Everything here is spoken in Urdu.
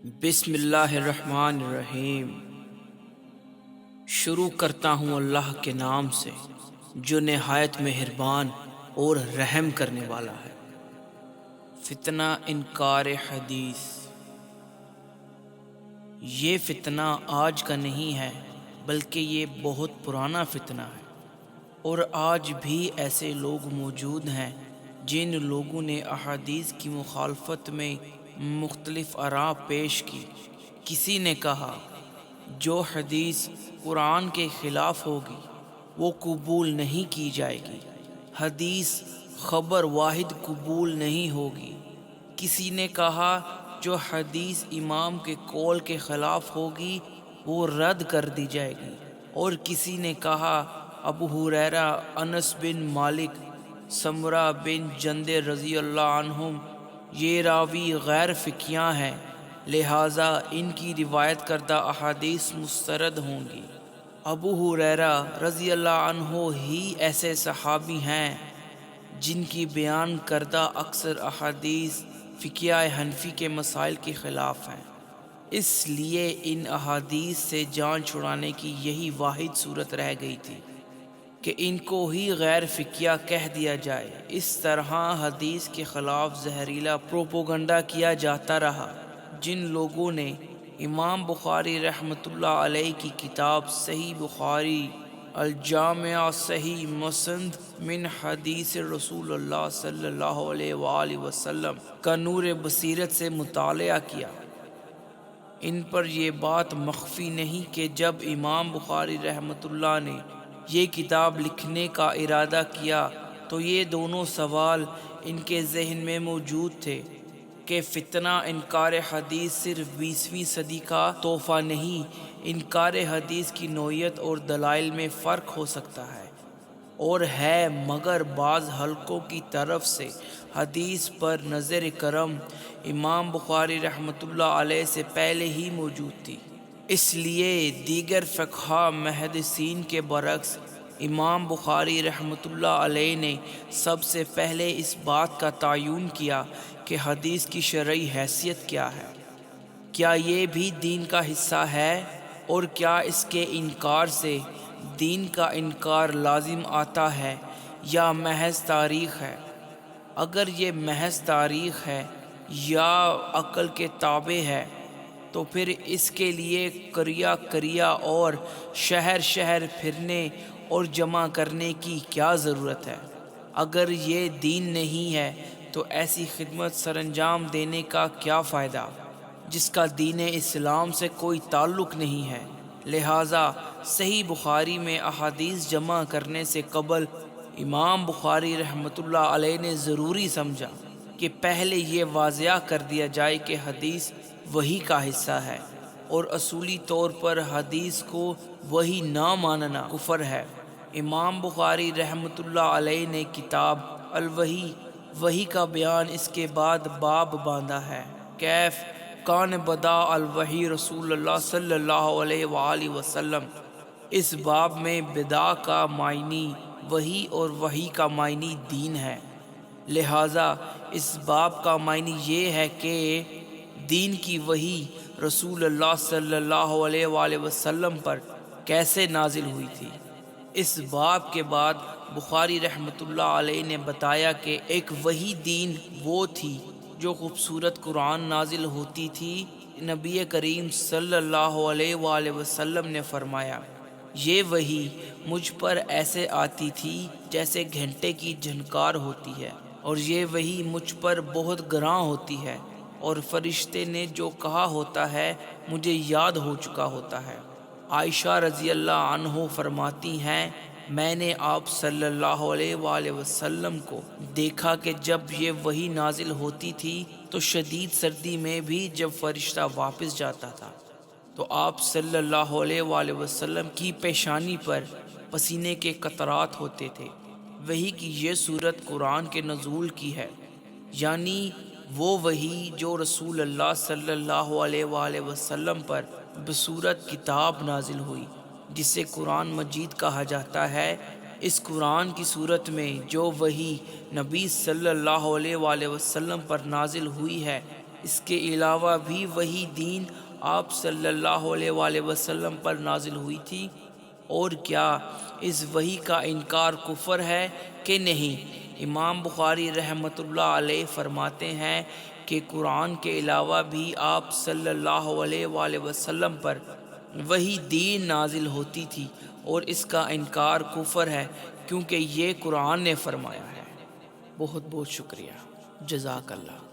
بسم اللہ الرحمن الرحیم۔ شروع کرتا ہوں اللہ کے نام سے جو نہایت مہربان اور رحم کرنے والا ہے۔ فتنہ انکار حدیث۔ یہ فتنہ آج کا نہیں ہے بلکہ یہ بہت پرانا فتنہ ہے، اور آج بھی ایسے لوگ موجود ہیں جن لوگوں نے احادیث کی مخالفت میں مختلف آراء پیش کی۔ کسی نے کہا جو حدیث قرآن کے خلاف ہوگی وہ قبول نہیں کی جائے گی، حدیث خبر واحد قبول نہیں ہوگی۔ کسی نے کہا جو حدیث امام کے قول کے خلاف ہوگی وہ رد کر دی جائے گی، اور کسی نے کہا ابو ہریرہ، انس بن مالک، سمرہ بن جندب رضی اللہ عنہم یہ راوی غیر فقیہ ہیں، لہٰذا ان کی روایت کردہ احادیث مسترد ہوں گی۔ ابو ہریرہ رضی اللہ عنہ ہی ایسے صحابی ہیں جن کی بیان کردہ اکثر احادیث فقہ حنفی کے مسائل کے خلاف ہیں، اس لیے ان احادیث سے جان چھڑانے کی یہی واحد صورت رہ گئی تھی کہ ان کو ہی غیر فقیہ کہہ دیا جائے۔ اس طرح حدیث کے خلاف زہریلا پروپیگنڈا کیا جاتا رہا۔ جن لوگوں نے امام بخاری رحمۃ اللہ علیہ کی کتاب صحیح بخاری الجامع صحیح مسند من حدیث رسول اللہ صلی اللہ علیہ وآلہ وسلم کا نور بصیرت سے مطالعہ کیا، ان پر یہ بات مخفی نہیں کہ جب امام بخاری رحمۃ اللہ نے یہ کتاب لکھنے کا ارادہ کیا تو یہ دونوں سوال ان کے ذہن میں موجود تھے کہ فتنہ انکار حدیث صرف 20ویں صدی کا تحفہ نہیں، انکار حدیث کی نوعیت اور دلائل میں فرق ہو سکتا ہے اور ہے، مگر بعض حلقوں کی طرف سے حدیث پر نظر کرم امام بخاری رحمۃ اللہ علیہ سے پہلے ہی موجود تھی۔ اس لیے دیگر فقہا محدثین کے برعکس امام بخاری رحمۃ اللہ علیہ نے سب سے پہلے اس بات کا تعین کیا کہ حدیث کی شرعی حیثیت کیا ہے، کیا یہ بھی دین کا حصہ ہے، اور کیا اس کے انکار سے دین کا انکار لازم آتا ہے یا محض تاریخ ہے۔ اگر یہ محض تاریخ ہے یا عقل کے تابع ہے تو پھر اس کے لیے کریا اور شہر شہر پھرنے اور جمع کرنے کی کیا ضرورت ہے؟ اگر یہ دین نہیں ہے تو ایسی خدمت سر انجام دینے کا کیا فائدہ جس کا دین اسلام سے کوئی تعلق نہیں ہے؟ لہٰذا صحیح بخاری میں احادیث جمع کرنے سے قبل امام بخاری رحمۃ اللہ علیہ نے ضروری سمجھا کہ پہلے یہ واضح کر دیا جائے کہ حدیث وحی کا حصہ ہے، اور اصولی طور پر حدیث کو وحی نہ ماننا کفر ہے۔ امام بخاری رحمۃ اللہ علیہ نے کتاب وحی کا بیان اس کے بعد باب باندھا ہے، کیف کان بدا الوحی رسول اللہ صلی اللہ علیہ وآلہ وسلم۔ اس باب میں بدا کا معنی وحی اور وحی کا معنی دین ہے، لہٰذا اس باب کا معنی یہ ہے کہ دین کی وحی رسول اللہ صلی اللہ علیہ وآلہ وسلم پر کیسے نازل ہوئی تھی۔ اس باب کے بعد بخاری رحمۃ اللہ علیہ نے بتایا کہ ایک وحی دین وہ تھی جو خوبصورت قرآن نازل ہوتی تھی۔ نبی کریم صلی اللہ علیہ وآلہ وسلم نے فرمایا، یہ وحی مجھ پر ایسے آتی تھی جیسے گھنٹے کی جھنکار ہوتی ہے، اور یہ وحی مجھ پر بہت گراں ہوتی ہے، اور فرشتے نے جو کہا ہوتا ہے مجھے یاد ہو چکا ہوتا ہے۔ عائشہ رضی اللہ عنہ فرماتی ہیں، میں نے آپ صلی اللہ علیہ وآلہ وسلم کو دیکھا کہ جب یہ وحی نازل ہوتی تھی تو شدید سردی میں بھی جب فرشتہ واپس جاتا تھا تو آپ صلی اللہ علیہ وآلہ وسلم کی پیشانی پر پسینے کے قطرات ہوتے تھے۔ وحی کی یہ صورت قرآن کے نزول کی ہے، یعنی وہ وحی جو رسول اللہ صلی اللہ علیہ وآلہ وسلم پر بصورت کتاب نازل ہوئی جسے قرآن مجید کہا جاتا ہے۔ اس قرآن کی صورت میں جو وحی نبی صلی اللہ علیہ وآلہ وسلم پر نازل ہوئی ہے اس کے علاوہ بھی وہی دین آپ صلی اللہ علیہ وآلہ وسلم پر نازل ہوئی تھی؟ اور کیا اس وحی کا انکار کفر ہے کہ نہیں؟ امام بخاری رحمۃ اللہ علیہ فرماتے ہیں کہ قرآن کے علاوہ بھی آپ صلی اللہ علیہ وآلہ وسلم پر وہی دین نازل ہوتی تھی، اور اس کا انکار کفر ہے، کیونکہ یہ قرآن نے فرمایا ہے۔ بہت بہت شکریہ، جزاک اللہ۔